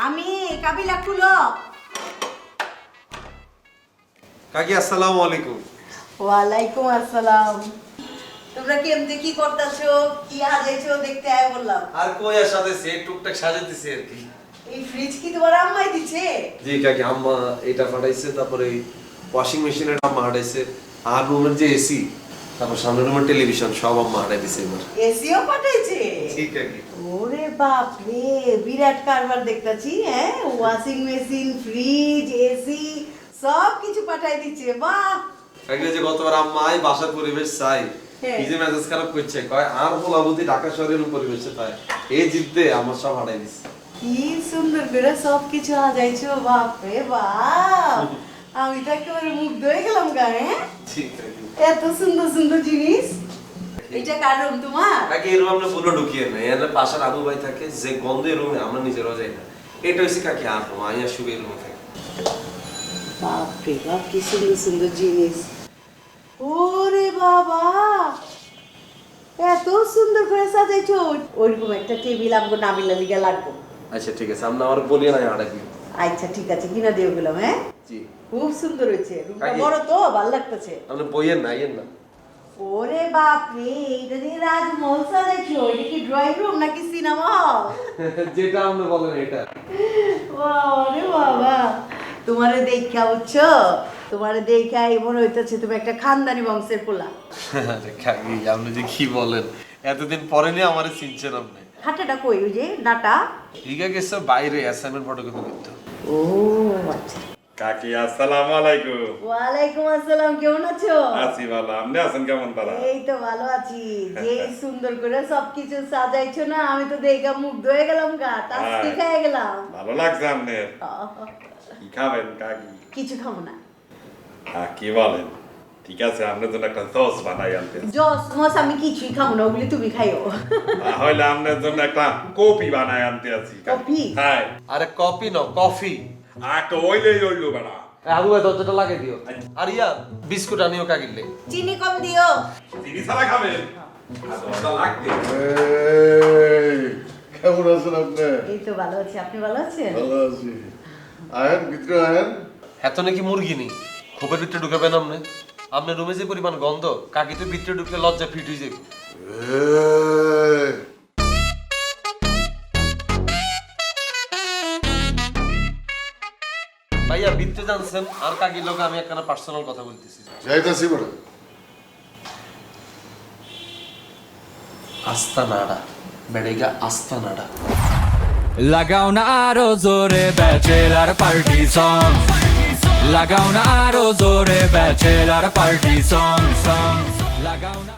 আমি কাবিলা খুলো। কাকি আসসালামু আলাইকুম। ওয়ালাইকুম আসসালাম। তোমরা কেমনে কি করতেছো, কি হাজাইছো দেখতে আয় বললাম। আর কই আর সাজাইছে টুকটাক সাজাইতেছি আর কি। এই ফ্রিজ কি তোমার আম্মাই দিছে? জি কাকি, আম্মা এটা পাঠাইছে, তারপরে ওয়াশিং মেশিনের আম্মা হাঁটাইছে, আর রুমের যে এসি, তারপর সামনের রুমের টেলিভিশন সব আম্মা হাঁটাই দিছে এবার। এসিও পাঠাইছে? ঠিক কাকি। ওরে বাপ রে, বিরাট কারবার দেখতাছি। হ্যাঁ, ওয়াশিং মেশিন, ফ্রিজ, এসি সব কিছু পাঠাই দিচ্ছে। বাহ! কাকি যে গতবার আম্মা আই বাসার পরিবেশ চাই, হ্যাঁ। কি যে মেজাজ খারাপ করছে, কয় আর বলাবুদি ঢাকা শহরের পরিবেশে তাই এই জিততে আমার সব হাঁটাই দিছে। কি সুন্দর করে সব কিছু সাজাইছো, বাপ রে বাপ! আমি তো একেবারে মুগ্ধ হয়ে গেলাম গা। হ্যাঁ, ঠিক কাকি। এত সুন্দর সুন্দর জিনিস। এটা কার রুম তোমার? কাকি এই রুম আমরা পুরো ঢুকিয়ে নেই, এর পাশের আবু ভাই থাকে, যে গন্ধে রুমে আমরা নিজেরাও যাই না। এটা হচ্ছে কাকি আর রুম, আইয়া শুয়ে রুমে থাকে। বাপ রে বাপ, কি সুন্দর সুন্দর জিনিস। ওরে বাবা, এত সুন্দর করে সাজাইছো। ওইরকম একটা টেবিল আমগো নাবিলা লিগা লাগবো। আচ্ছা ঠিক আছে, আপনি আমার বলিয়ে না হাঁটাই দিন। আচ্ছা ঠিক আছে, কিনা দিয়ে গেলাম। হ্যাঁ, জি। খুব সুন্দর হয়েছে। রুমটা কাকি। বড় তো, ভালো লাগতেছে। আপনি বইয়ের না আইয়েন না। ওরে বাপ রে, এটা দিয়ে রাজমহল সাজাইছো। এটা কি ড্রয়িং রুম নাকি সিনেমা হল? যেটা আপনি বলেন এটা। ওরে বাবা, তোমারে দেখা বুঝছো, তোমারে দেখা মনে হইতেছে তুমি একটা খানদানি বংশের পোলা। আরে কাকি, আপনি যে কি বলেন, এতদিন পরে নিয়ে আমারে চিনছেন আপনি। হাঁটাটা কই, ওই যে ডাটা? ঠিক আছে, বাইরে অ্যাসাইনমেন্ট ফটোকপি করতে। ও আচ্ছা। কাকি আসসালামু আলাইকুম। ওয়ালাইকুম আসসালাম, কেমন আছো? আছি ভালো, আপনি আছেন কেমন তারা? এই তো ভালো আছি। যে সুন্দর করে সবকিছু সাজাইছো না, আমি তো দেখা মুগ্ধ হয়ে গেলাম গা, টাস্কি খেয়ে গেলাম। ভালো লাগছে আপনার? কি খাবেন কাকি? কিছু খাবো না। কি বলেন? ঠিক আছে, আপনার জন্য একটা সস বানাই আনতে। জস মস আমি কিছুই খাবো না, ওগুলি তুমি খাইও। তাহলে আপনার জন্য একটা কপি বানাই আনতে আছি। কপি? হ্যাঁ। আরে কপি না, কফি। আর তো ওইলো বেড়া। আবু ভাই দরজাটা লাগাই দিও। আর ইয়া বিস্কুট আনিও কাকিলে। চিনি কম দিও। চিনি ছাড়া খাবেন? আর দরজা লাগবে। এই, কেমন আছেন আপনি? এই তো ভালো আছি, আপনি ভালো আছেন? ভালো আছি। আহেন, ভিতরে আহেন। এত নাকি মুরগি নেই, খোপের ভিতরে ঢুকাবেন আপনি। আপনার রুমে যে পরিমাণ গন্ধ, কাকি তো ভিতরে ঢুকলে লজ্জা ফিট হয়ে যাবে। এই, ভাইয়া ভিতরে জানছেন, আর কাকির লোক আমি একটা পার্সোনাল কথা বলতেছি। যাইতাছি বড়। আস্তা নাড়া বেড়েগা, আস্তা নাড়া। লাগাও না আরো জোরে ব্যাচেলার পার্টি সং, লাগাও না আরো জোরে ব্যাচেলার পার্টি সং, লাগাও না।